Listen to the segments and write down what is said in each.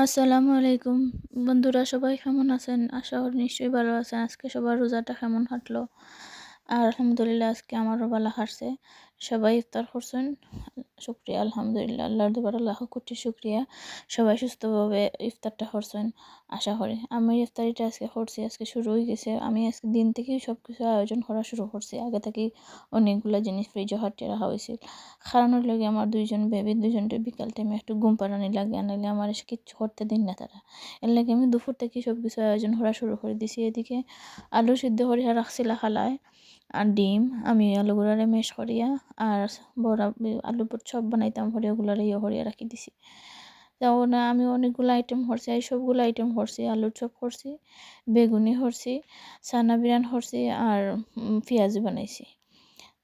আসসালামু আলাইকুম বন্ধুরা, সবাই কেমন আছেন? আশা করি নিশ্চয়ই ভালো আছেন। আজকে সবার রোজাটা কেমন কাটলো? আর আলহামদুলিল্লাহ আজকে আমারও ভালো কাটছে। সবাই ইফতার করছেন, শুক্রিয়া আলহামদুলিল্লাহ, আল্লাহর দরবারে লাখ কোটি শুক্রিয়া। সবাই সুস্থভাবে ইফতারটা করছেন আশা করি। আমি ইফতারিটা আজকে করছি, আজকে শুরু হয়ে গেছে। আমি আজকে দিন থেকেই সব কিছু আয়োজন করা শুরু করছি। আগে থেকেই অনেকগুলো জিনিস ফ্রিজে হাটিয়ে রাখা হয়েছিল। খাওয়ানোর লাগে আমার দুইজন বেবি, দুইজনটা বিকাল টাইমে একটু ঘুম পাড়ানি লাগে, নাহলে আমার এসে কিচ্ছু করতে দিন না তারা। এর লাগে আমি দুপুর থেকে সব কিছু আয়োজন করা শুরু করে দিছি। এদিকে আলু সিদ্ধ করিয়া রাখছিলা খালায়, আর ডিম আমি আলুগুলারে মেশ করিয়া আর বড়া আলু চপ বানাইতাম হরে ওগুলারে ইয়ে করিয়া রাখি দিছি। তাও না, আমি অনেকগুলো আইটেম করছি, এই সবগুলো আইটেম করছি। আলুর চপ করছি, বেগুনি করছি, সানা বিরান করছি, আর পেঁয়াজি বানাইছি।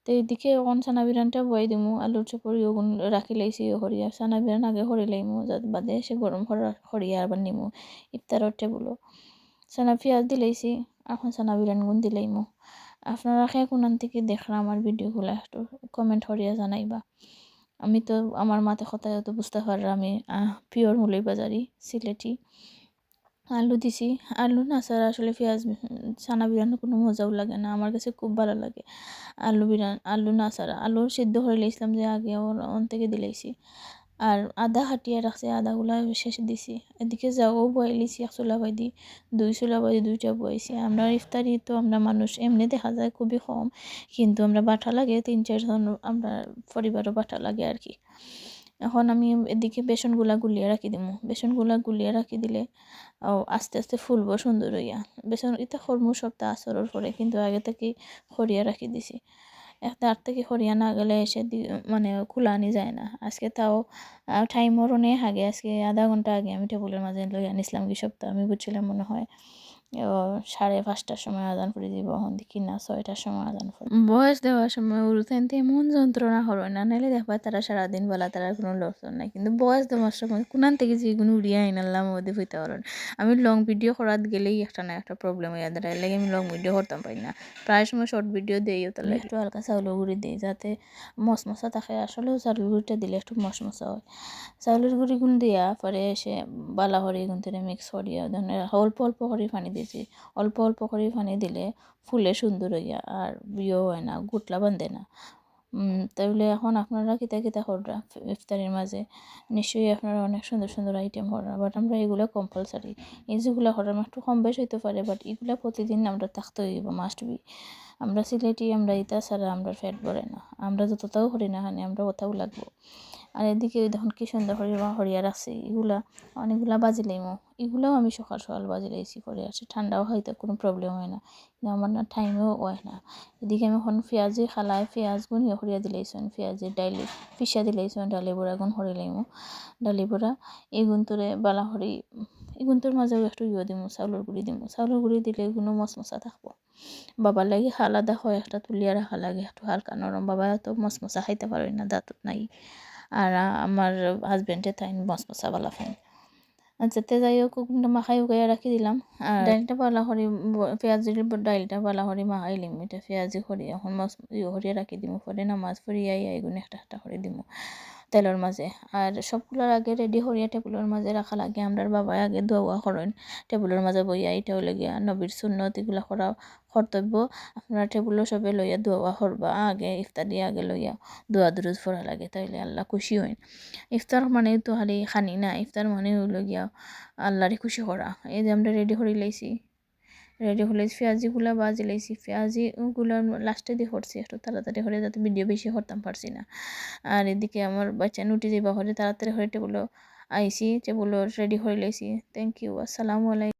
তো এইদিকে অকণ চানা বিরানটা বয়াই দিমু, আলুর চপর ইয়োগুন রাখি লাইছি ইয়ে করিয়া। চানা বিরান আগে করি লাইমু, যাতে বাদে সে গরম করিয়া আবার নিমু ইফতারের টেবুলো। চানা পেঁয়াজ দিলাইছি, এখন চানা বিরান গুণ দিলাইমু। আপনারা কে কোনান থেকে দেখরা আমার ভিডিওগুলো একটু কমেন্ট করিয়া জানাইবা। আমি তো আমার মাতে কথায় তো বুঝতে পাররা আমি পিওর মৌলভীবাজারি সিলেটি। আলু দিছি, আলু না ছাড়া আসলে পেঁয়াজ চানা বিরানো কোনো মজাও লাগে না, আমার কাছে খুব ভালো লাগে আলু না ছাড়া। আলু সিদ্ধ করে লাইছিলাম যে আগে, ওর থেকে দিলাইছি। আর আদা হাটিয়ে রাখছে, আদাগুলা শেষে দিছি। এদিকে যাও বয়ে লিছি, এক চুলা বাই দি, দুই চুলা বাই দুইটা বয়েছি। আমরা ইফতারি তো আমরা মানুষ এমনি দেখা যায় খুবই কম, কিন্তু আমরা বাটা লাগে 3-4 জন, আমরা পরিবারও বাটা লাগে আর কি। এখন আমি এদিকে বেসনগুলা গুলিয়ে রাখি দিমু। বেসনগুলা গুলিয়ে রাখি দিলে আস্তে আস্তে ফুলবো সুন্দর হইয়া। বেসন এটা খরমু সপ্তাহ আসরের পরে, কিন্তু আগে থেকে খরিয়া রাখি দিছি। একটা আর থেকে খরিয়া না গেলে এসে মানে কুলানি যায় না। আজকে তাও টাইমরও নেই আগে, আজকে আধা ঘন্টা আগে আমি টেবুলের মাঝে লই আনিছিলাম। কি সপ্তাহ আমি বুঝছিলাম মনে হয় 5:30টার সময় আজান করে দিব, এখন দেখি না 6টার সময় আজান করে। বয়স দেওয়ার সময় উরুতেনতে এমন যন্ত্রণা হয় না, নাহলে দেখবা তারা সারাদিন বেলা তারা কোনো লক্ষণ নাই, কিন্তু বয়স দেওয়ার সময় কোনান থেকে যেগুলো উড়িয়ে আইনাল্লাম ওদের হইতে পারেন। আমি লং ভিডিও করার গেলেই একটা না একটা প্রবলেম হয়ে দাঁড়ায়, লাগে আমি লং ভিডিও করতাম পারি না। প্রায় সময় শর্ট ভিডিও দিইও, তাহলে একটু হালকা চাউলের গুঁড়ি দিই যাতে মশমশা থাকে। আসলেও চাউলের গুঁড়িটা দিলে একটু মশমশা হয়। চাউলের গুঁড়ি গুণ দিয়া পরে এসে বালা করে গুণ থেকে মিক্স করিয়া ধরনের অল্প অল্প করে পানি দিয়েছি। অল্প অল্প করে পানি দিলে ফুলে সুন্দর হইয়া, আর বিয়েও হয় না, গুটলা বান্ধে না। তাহলে এখন আপনারা কিতা কিতা কররা ইফতারের মাঝে? নিশ্চয়ই আপনারা অনেক সুন্দর সুন্দর আইটেম কররা, বাট আমরা এগুলো কম্পালসারি। এই যেগুলো করার একটু কম বেশ হইতে পারে, বাট এগুলো প্রতিদিন আমরা থাকতে হইব, মাস্ট বি। আমরা সিলেটি, আমরা ইতা ছাড়া আমরা ফ্যাট ভরে না। আমরা যতটাও করি না হানি, আমরা ওটাও লাগবো। আর এদিকে দেখুন কি সুন্দর হরিয়া রাখছি। এগুলা অনেকগুলা বাজি লাইমো, এগুলাও আমি সকাল সকাল বাজি লাইছি করে আসি। ঠান্ডাও হয়তো কোনো প্রবলেম হয় না, কিন্তু আমার না টাইমেও হয় না। এদিকে আমি এখন পেঁয়াজি খালাই পেঁয়াজ গুণ হরিয়া দিলাইছেন, পেঁয়াজের ডাইলি পিসা দিলাইছেন, ডালি বড়া গুণ হরি লাইমো। ডালি বড়া এই গুণতরে বালা হরি, এই গুণটোর মাঝেও একটু দিমু, চাউলের গুঁড়ি দিমু। চাউলের গুঁড়ি দিলে এগুলো মশমশা থাকবো। বাবার লাগে আলাদা হয় একটা তুলিয়া রাখা লাগে, একটু হালকা নরম। বাবা তো মশমশা খাইতে পারে না, দাঁত নাই। আর আমার হাজব্যান্ডে তাই মশমশা বালা ফাইন। আচ্ছা, তে যাই হোক মাখাই উগাইয়া রাখি দিলাম। আর ডাইলটা বালা করি, পেঁয়াজির ডাইলটা বালা করি মাখাইলিম। এটা পেঁয়াজি করি এখন করিয়া রাখি দিমু, পরে নামাজ পড়িয়াই এগুলো একটা একটা করে দিমু তেলের মাঝে। আর সবগুলোর আগে রেডি করিয়া টেবিলের মাঝে রাখা লাগে। আমরার বাবা আগে দোয়া করেন টেবিলের মাঝে বইয়া, এটা হলে গিয়া নবীর সুন্নত, এগুলো করা কর্তব্য। আপনারা টেবিলও সবে লইয়া দোয়া করবা, আগে ইফতারি আগে লইয়া দোয়া দুরুদ পড়া লাগে, তাইলে আল্লাহ খুশি হইন। ইফতার মানে তো হারি খানি না, ইফতার মানে হইল গিয়া আল্লাহরে খুশি করা। এই যে আমরা রেডি করে লাইছি, রেডি হলে পেঁয়াজিগুলো বাজি লাইছি। পেঁয়াজিগুলো লাস্টে দিয়ে করছি একটু তাড়াতাড়ি করে, যাতে ভিডিও বেশি করতাম পারছি না। আর এদিকে আমার বাচ্চা নুটি যাইবা হলে তাড়াতাড়ি করে টেবুলো আইসি, টেবুলো রেডি করে লাইছি। থ্যাংক ইউ, আসসালামু আলাইকুম।